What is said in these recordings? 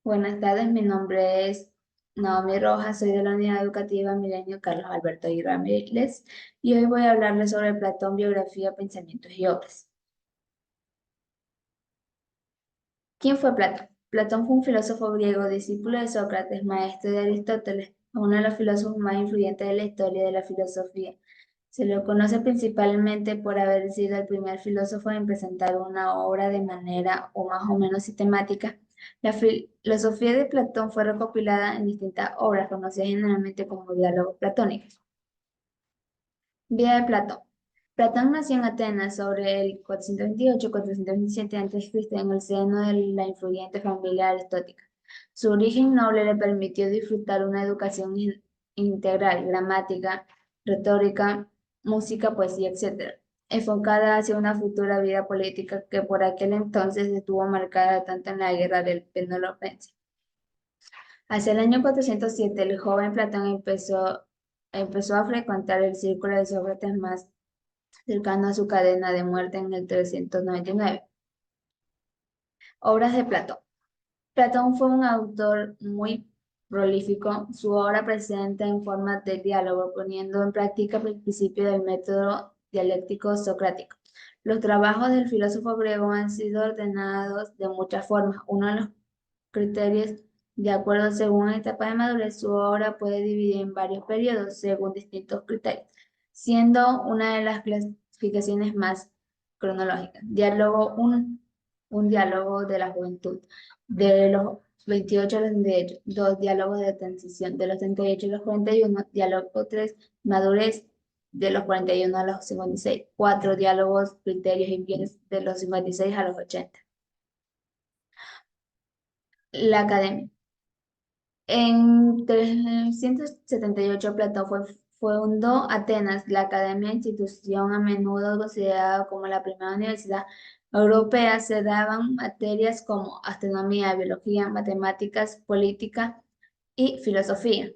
Buenas tardes, mi nombre es Naomi Rojas, soy de la Unidad Educativa Milenio Carlos Alberto y Ramírez y hoy voy a hablarles sobre Platón, biografía, pensamientos y obras. ¿Quién fue Platón? Platón fue un filósofo griego, discípulo de Sócrates, maestro de Aristóteles, uno de los filósofos más influyentes de la historia de la filosofía. Se lo conoce principalmente por haber sido el primer filósofo en presentar una obra de manera o más o menos sistemática. La filosofía de Platón fue recopilada en distintas obras conocidas generalmente como diálogos platónicos. Vida de Platón. Platón nació en Atenas sobre el 428-427 a.C. en el seno de la influyente familia aristotélica. Su origen noble le permitió disfrutar una educación integral, gramática, retórica, música, poesía, etc., enfocada hacia una futura vida política que por aquel entonces estuvo marcada tanto en la guerra del Peloponeso. Hacia el año 407, el joven Platón empezó a frecuentar el círculo de Sócrates más cercano a su cadena de muerte en el 399. Obras de Platón. Platón fue un autor muy prolífico. Su obra presenta en forma de diálogo, poniendo en práctica el principio del método dialéctico socrático. Los trabajos del filósofo griego han sido ordenados de muchas formas. Uno de los criterios, de acuerdo según la etapa de madurez, su obra puede dividir en varios periodos según distintos criterios, siendo una de las clasificaciones más cronológicas. Diálogo 1, un diálogo de la juventud, de los 28 a los 38, dos diálogos de transición, de los 38 a los 41, diálogo 3, madurez, de los 41 a los 56, cuatro diálogos, criterios y bienes, de los 56 a los 80. La academia. En 378 Platón fundó Atenas, la academia, institución a menudo considerada como la primera universidad europea. Se daban materias como astronomía, biología, matemáticas, política y filosofía.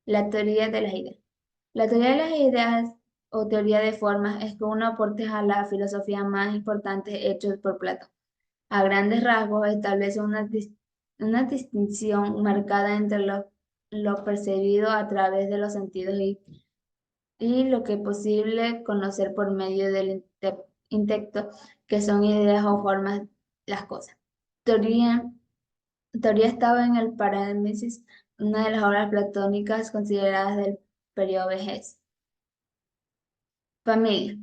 La teoría de las ideas. La teoría de las ideas o teoría de formas es uno aporte a la filosofía más importante hechos por Platón. A grandes rasgos establece una distinción marcada entre lo percibido a través de los sentidos y lo que es posible conocer por medio del intelecto, que son ideas o formas las cosas. Teoría, teoría estaba en el Parámesis, una de las obras platónicas consideradas del periodo vejez. Familia.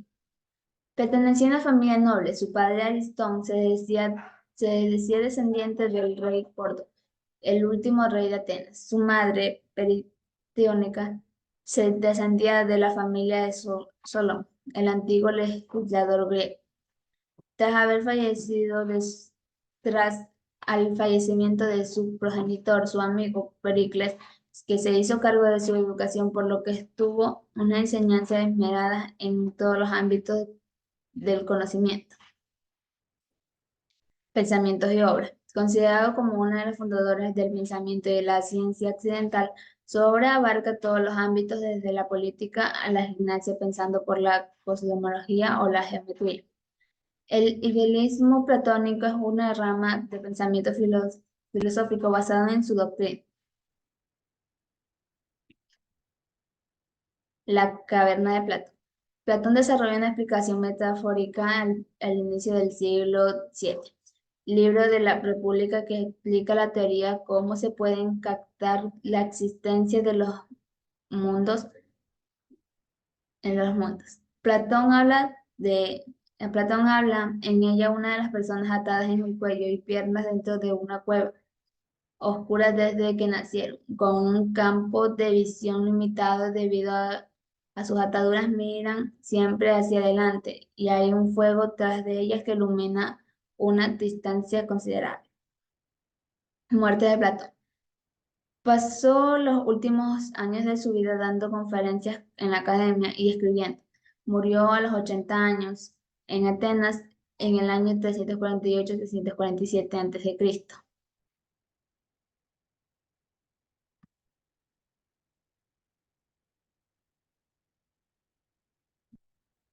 Pertenecía a una familia noble. Su padre Aristón se decía descendiente del rey Porto, el último rey de Atenas. Su madre, Peritónica, se descendía de la familia de Solón, el antiguo legislador griego. Tras haber fallecido, tras al fallecimiento de su progenitor, su amigo Pericles, que se hizo cargo de su educación, por lo que estuvo una enseñanza esmerada en todos los ámbitos del conocimiento, pensamientos y obras. Considerado como una de las fundadoras del pensamiento y de la ciencia occidental, su obra abarca todos los ámbitos desde la política a la gimnasia, pensando por la cosmología o la geometría. El idealismo platónico es una rama de pensamiento filosófico basado en su doctrina. La caverna de Platón. Platón desarrolla una explicación metafórica al inicio del siglo VII, libro de la República, que explica la teoría cómo se pueden captar la existencia de los mundos en los mundos. Platón habla en ella una de las personas atadas en el cuello y piernas dentro de una cueva oscura desde que nacieron, con un campo de visión limitado debido a sus ataduras, miran siempre hacia adelante y hay un fuego tras de ellas que ilumina una distancia considerable. Muerte de Platón. Pasó los últimos años de su vida dando conferencias en la academia y escribiendo. Murió a los 80 años en Atenas en el año 348-347 a.C.